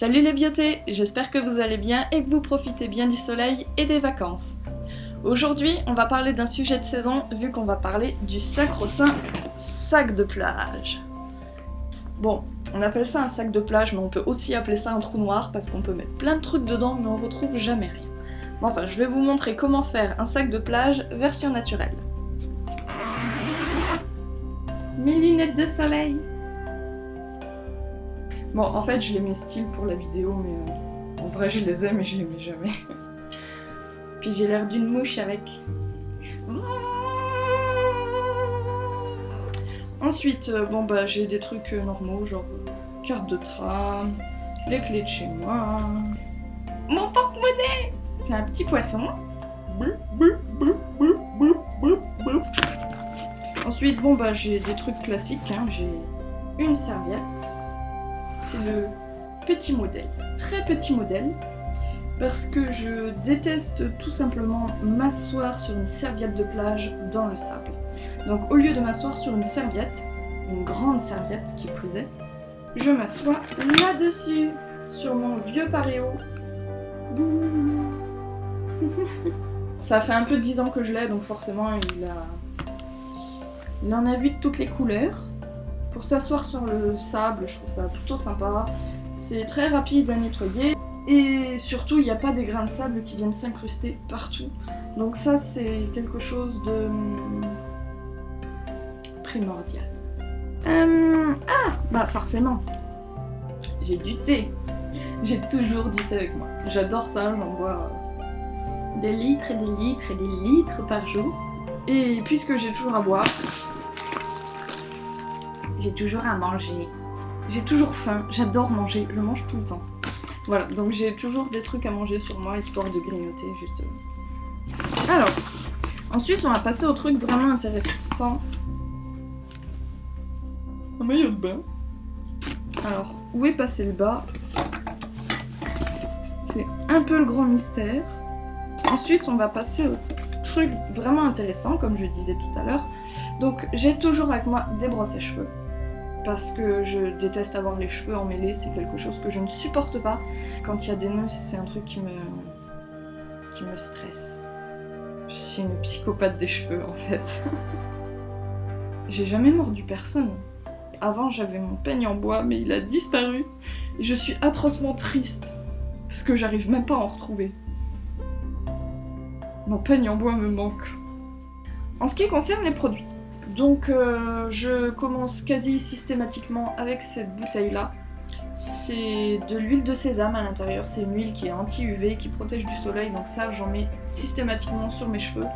Salut les beautés, j'espère que vous allez bien et que vous profitez bien du soleil et des vacances. Aujourd'hui, on va parler d'un sujet de saison vu qu'on va parler du sacro-saint sac de plage. Bon, on appelle ça un sac de plage, mais on peut aussi appeler ça un trou noir parce qu'on peut mettre plein de trucs dedans mais on retrouve jamais rien. Mais enfin, je vais vous montrer comment faire un sac de plage version naturelle. Mes lunettes de soleil. Bon, en fait, je les mets style pour la vidéo, mais en vrai, je les aime et je les mets jamais. Puis j'ai l'air d'une mouche avec. Ensuite, bon bah j'ai des trucs normaux, genre carte de tram, les clés de chez moi. Mon porte-monnaie! C'est un petit poisson. Ensuite, bon bah j'ai des trucs classiques, hein. J'ai une serviette. C'est le petit modèle, très petit modèle, parce que je déteste tout simplement m'asseoir sur une serviette de plage dans le sable. Donc au lieu de m'asseoir sur une serviette, une grande serviette qui plus est, je m'assois là-dessus, sur mon vieux paréo. Ça fait un peu 10 ans que je l'ai, donc forcément il en a vu de toutes les couleurs. Pour s'asseoir sur le sable, je trouve ça plutôt sympa. C'est très rapide à nettoyer. Et surtout, il n'y a pas des grains de sable qui viennent s'incruster partout. Donc ça, c'est quelque chose de primordial. Bah forcément, j'ai du thé. J'ai toujours du thé avec moi. J'adore ça, j'en bois des litres et des litres et des litres par jour. Et puisque j'ai toujours à boire, j'ai toujours à manger. J'ai toujours faim, j'adore manger, je mange tout le temps. Voilà, donc j'ai toujours des trucs à manger sur moi, histoire de grignoter, juste. Alors, ensuite on va passer au truc vraiment intéressant. Un maillot de bain. Alors, où est passé le bas? C'est un peu le grand mystère. Ensuite, on va passer au truc vraiment intéressant, comme je disais tout à l'heure. Donc, j'ai toujours avec moi des brosses à cheveux. Parce que je déteste avoir les cheveux emmêlés, c'est quelque chose que je ne supporte pas. Quand il y a des nœuds, c'est un truc qui me stresse. Je suis une psychopathe des cheveux en fait. J'ai jamais mordu personne. Avant j'avais mon peigne en bois, mais il a disparu. Et je suis atrocement triste, parce que j'arrive même pas à en retrouver. Mon peigne en bois me manque. En ce qui concerne les produits, donc je commence quasi systématiquement avec cette bouteille là. C'est de l'huile de sésame à l'intérieur, c'est une huile qui est anti-UV, qui protège du soleil, donc ça j'en mets systématiquement sur mes cheveux.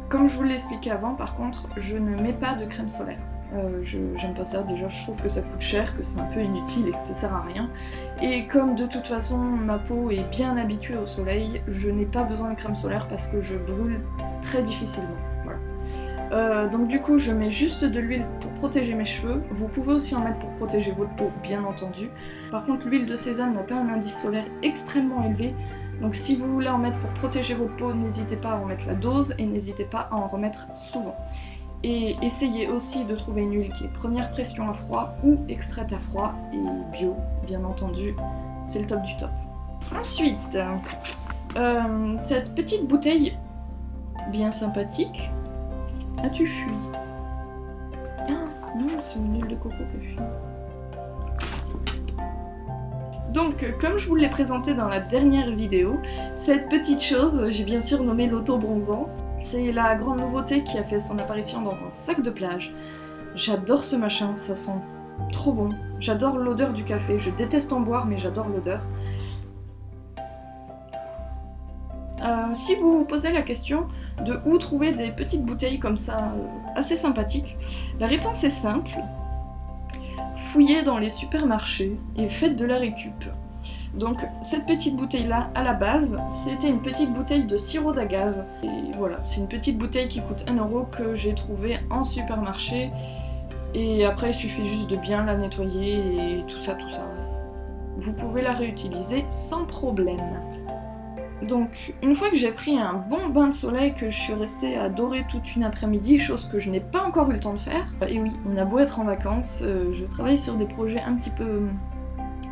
Comme je vous l'ai expliqué avant, par contre, je ne mets pas de crème solaire. J'aime pas ça, déjà je trouve que ça coûte cher, que c'est un peu inutile et que ça sert à rien. Et comme de toute façon ma peau est bien habituée au soleil, je n'ai pas besoin de crème solaire parce que je brûle très difficilement. Donc du coup je mets juste de l'huile pour protéger mes cheveux. Vous pouvez aussi en mettre pour protéger votre peau bien entendu. Par contre l'huile de sésame n'a pas un indice solaire extrêmement élevé. Donc si vous voulez en mettre pour protéger votre peau, n'hésitez pas à en mettre la dose et n'hésitez pas à en remettre souvent. Et essayez aussi de trouver une huile qui est première pression à froid ou extraite à froid et bio bien entendu. C'est le top du top. Ensuite, cette petite bouteille bien sympathique. As-tu fui? Ah non, c'est une huile de coco que je fuis. Donc, comme je vous l'ai présenté dans la dernière vidéo, cette petite chose, j'ai bien sûr nommé l'auto-bronzant. C'est la grande nouveauté qui a fait son apparition dans un sac de plage. J'adore ce machin, ça sent trop bon. J'adore l'odeur du café, je déteste en boire mais j'adore l'odeur. Si vous vous posez la question de où trouver des petites bouteilles comme ça, assez sympathiques, la réponse est simple. Fouillez dans les supermarchés et faites de la récup. Donc cette petite bouteille là, à la base, c'était une petite bouteille de sirop d'agave. Et voilà, c'est une petite bouteille qui coûte 1 € que j'ai trouvée en supermarché. Et après il suffit juste de bien la nettoyer et tout ça. Vous pouvez la réutiliser sans problème. Donc une fois que j'ai pris un bon bain de soleil, que je suis restée à dorer toute une après-midi, chose que je n'ai pas encore eu le temps de faire, et oui, on a beau être en vacances, je travaille sur des projets un petit peu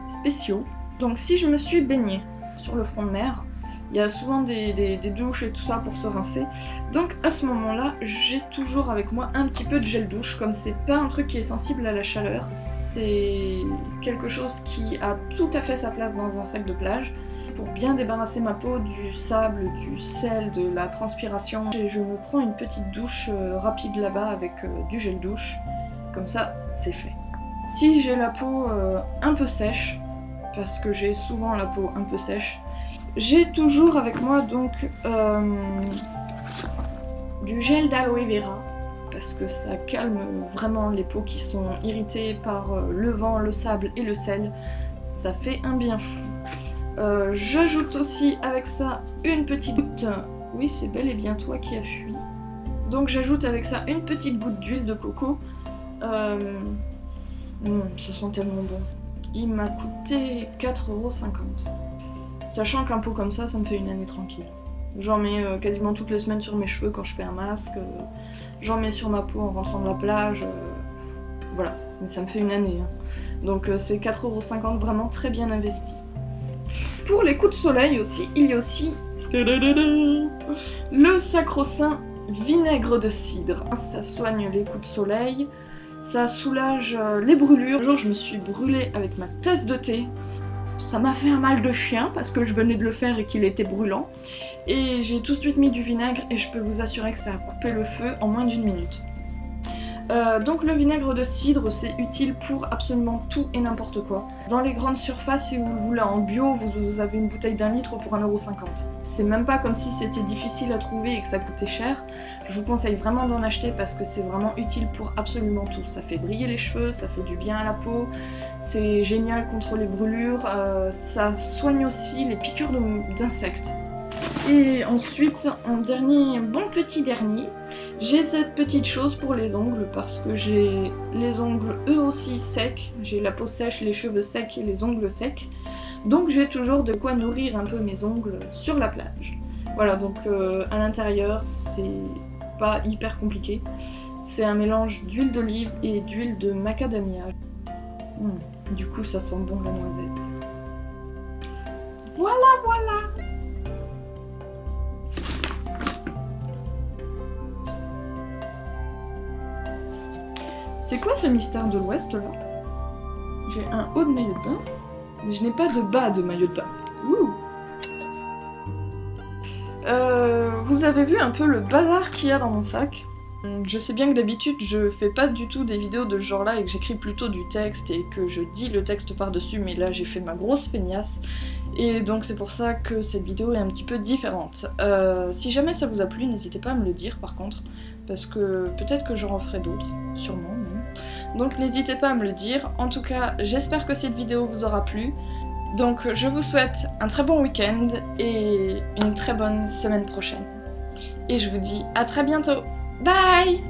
spéciaux, Donc si je me suis baignée sur le front de mer, il y a souvent des douches et tout ça pour se rincer. Donc à ce moment-là, j'ai toujours avec moi un petit peu de gel douche. Comme c'est pas un truc qui est sensible à la chaleur, c'est quelque chose qui a tout à fait sa place dans un sac de plage. Pour bien débarrasser ma peau du sable, du sel, de la transpiration, je me prends une petite douche rapide là-bas avec du gel douche. Comme ça, c'est fait. Si j'ai la peau un peu sèche, parce que j'ai souvent la peau un peu sèche, j'ai toujours avec moi donc du gel d'aloe vera, parce que ça calme vraiment les peaux qui sont irritées par le vent, le sable et le sel. Ça fait un bien fou. J'ajoute aussi avec ça une petite goutte... Oui, c'est bel et bien toi qui as fui. Donc j'ajoute avec ça une petite goutte d'huile de coco. Ça sent tellement bon. Il m'a coûté 4,50 €. Sachant qu'un pot comme ça me fait une année tranquille. J'en mets quasiment toutes les semaines sur mes cheveux quand je fais un masque. J'en mets sur ma peau en rentrant de la plage. Voilà, mais ça me fait une année. Hein. Donc c'est 4,50 € vraiment très bien investi. Pour les coups de soleil aussi, il y a aussi le sacro-saint vinaigre de cidre. Ça soigne les coups de soleil, ça soulage les brûlures. Un jour je me suis brûlée avec ma tasse de thé. Ça m'a fait un mal de chien parce que je venais de le faire et qu'il était brûlant. Et j'ai tout de suite mis du vinaigre et je peux vous assurer que ça a coupé le feu en moins d'1 minute. Donc le vinaigre de cidre, c'est utile pour absolument tout et n'importe quoi. Dans les grandes surfaces, si vous le voulez en bio, vous avez une bouteille d'1 litre pour 1,50 €. C'est même pas comme si c'était difficile à trouver et que ça coûtait cher. Je vous conseille vraiment d'en acheter parce que c'est vraiment utile pour absolument tout. Ça fait briller les cheveux, ça fait du bien à la peau, c'est génial contre les brûlures, ça soigne aussi les piqûres d'insectes. Et ensuite, un bon petit dernier, j'ai cette petite chose pour les ongles parce que j'ai les ongles eux aussi secs, j'ai la peau sèche, les cheveux secs et les ongles secs, donc j'ai toujours de quoi nourrir un peu mes ongles sur la plage. Voilà, donc à l'intérieur, c'est pas hyper compliqué, c'est un mélange d'huile d'olive et d'huile de macadamia. Du coup, ça sent bon la noisette. Voilà, voilà! C'est quoi ce mystère de l'Ouest là? J'ai un haut de maillot de bain, mais je n'ai pas de bas de maillot de bain. Ouh. Vous avez vu un peu le bazar qu'il y a dans mon sac? Je sais bien que d'habitude je fais pas du tout des vidéos de ce genre là et que j'écris plutôt du texte et que je dis le texte par-dessus, mais là j'ai fait ma grosse feignasse et donc c'est pour ça que cette vidéo est un petit peu différente. Si jamais ça vous a plu, n'hésitez pas à me le dire par contre, parce que peut-être que j'en referai d'autres, sûrement même. Donc n'hésitez pas à me le dire. En tout cas, j'espère que cette vidéo vous aura plu. Donc je vous souhaite un très bon week-end et une très bonne semaine prochaine. Et je vous dis à très bientôt. Bye!